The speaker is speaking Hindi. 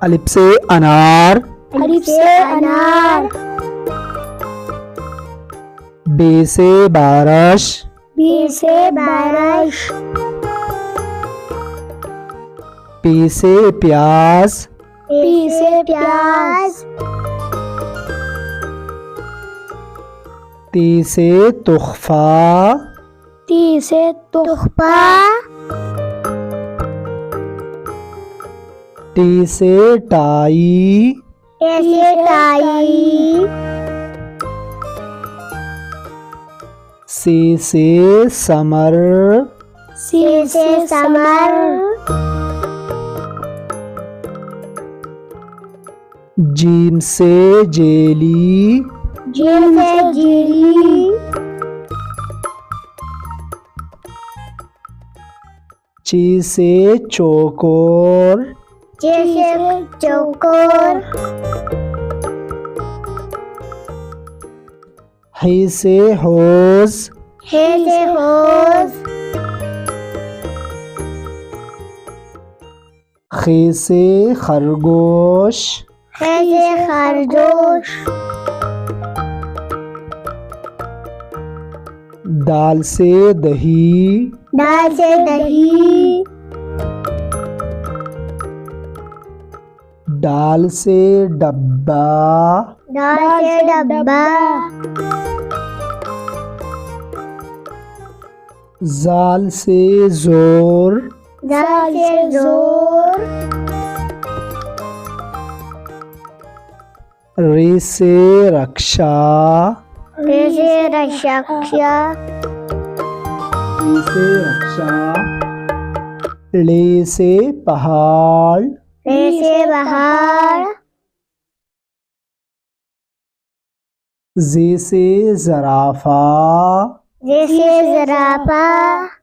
अलिफ से अनार, अलिफ से अनार। बे से बारश, बी से बारिश। पी से प्याज, पी से प्याज। ती से तुखफा, ती से तुखपा। टी से टाई, टे से टाई। सी से समर, सी से समर। जीम से जेली, जीम से जीली। ची से चौकोर, चे से चौकोर। ही से होज, हे से होज। खे से खरगोश, खे से खरगोश। दाल से दही, दाल से दही। डाल से डब्बा, दाल से डब्बा। जाल से जोर, दाल से जोर। रे से रक्षा, रे से रक्षा। रे से रक्षा। ले से पहाड़, रे से पहाड़। जे से जराफा, जे से ज़राफ़ा।